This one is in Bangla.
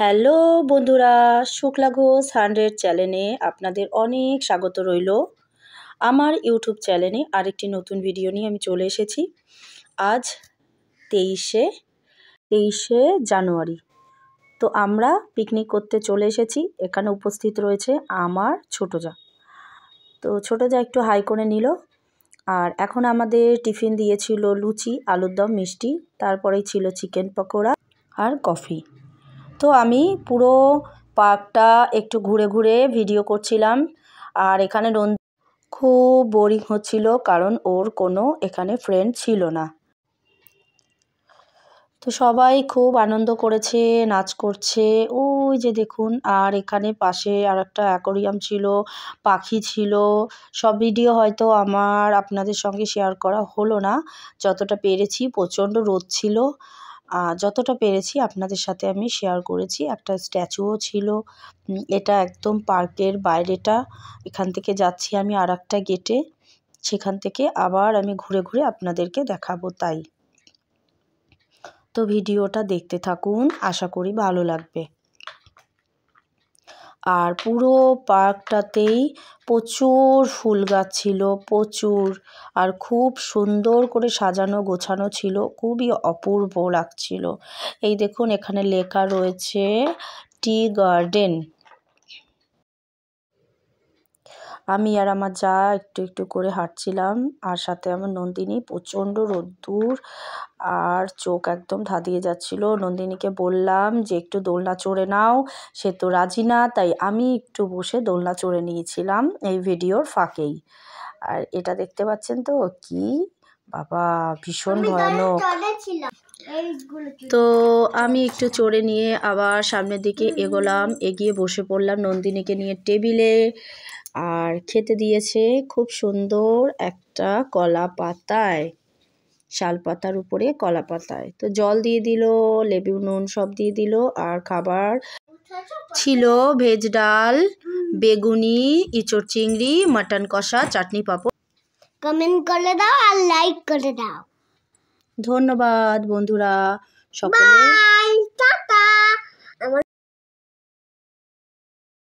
হ্যালো বন্ধুরা, শুক্লা ঘোষ 100 চ্যানেলে আপনাদের অনেক স্বাগত রইল। আমার ইউটিউব চ্যানেলে আরেকটি নতুন ভিডিও নিয়ে আমি চলে এসেছি। আজ 23শে জানুয়ারি। তো আমরা পিকনিক করতে চলে এসেছি। এখানে উপস্থিত রয়েছে আমার ছোটো জা। তো ছোটো জা একটু হাই করে নিল। আর এখন আমাদের টিফিন দিয়েছিল লুচি, আলুর দম, মিষ্টি, তারপরেই ছিল চিকেন পকোড়া আর কফি। তো আমি পুরো পার্কটা একটু ঘুরে ঘুরে ভিডিও করছিলাম। আর এখানে খুব বোরিং হচ্ছিল, কারণ ওর কোনো এখানে ফ্রেন্ড ছিল না। তো সবাই খুব আনন্দ করেছে, নাচ করছে, ওই যে দেখুন। আর এখানে পাশে আর একটা অ্যাকোরিয়াম ছিল, পাখি ছিল। সব ভিডিও হয়তো আপনাদের সঙ্গে শেয়ার করা হলো না, যতটা পেরেছি। প্রচণ্ড রোদ ছিল, যতটা পেরেছি আপনাদের সাথে আমি শেয়ার করেছি। একটা স্ট্যাচুও ছিল। এটা একদম পার্কের বাইরেটা। এখান থেকে যাচ্ছি আমি আর একটা গেটে, সেখান থেকে আবার আমি ঘুরে ঘুরে আপনাদেরকে দেখাবো। তাই তো ভিডিওটা দেখতে থাকুন, আশা করি ভালো লাগবে। আর পুরো পার্কটাতেই প্রচুর ফুল গাছ ছিল, প্রচুর। আর খুব সুন্দর করে সাজানো গোছানো ছিল, খুবই অপূর্ব লাগছিল। এই দেখুন, এখানে লেখা রয়েছে টি গার্ডেন। আমি আর আমার যা একটু একটু করে হাঁটছিলাম, আর সাথে আমার নন্দিনী। প্রচণ্ড রোদ্দুর, আর চোখ একদম ধাঁধিয়ে যাচ্ছিল। নন্দিনীকে বললাম যে একটু দোলনা চড়ে নাও, সে তো রাজি না। তাই আমি একটু বসে দোলনা চড়ে নিয়েছিলাম এই ভিডিওর ফাঁকেই। আর এটা দেখতে পাচ্ছেন তো, কি বাবা, ভীষণ ভয়ানক। তো আমি একটু চড়ে নিয়ে আবার সামনের দিকে এগোলাম, এগিয়ে বসে পড়লাম নন্দিনীকে নিয়ে টেবিলে। আর খেতে দিয়েছে খুব সুন্দর একটা কলা পাতায়, শাল পাতার উপরে কলা পাতায়। তো জল দিয়ে দিল, লেবু নুন সব দিয়ে দিল। আর খাবার ছিল ভেজ ডাল, বেগুনি, ইঁচড় চিংড়ি, মাটন কষা, চাটনি, পাঁপড়। কমেন্ট করে দাও আর লাইক করে দাও। ধন্যবাদ বন্ধুরা সকলে।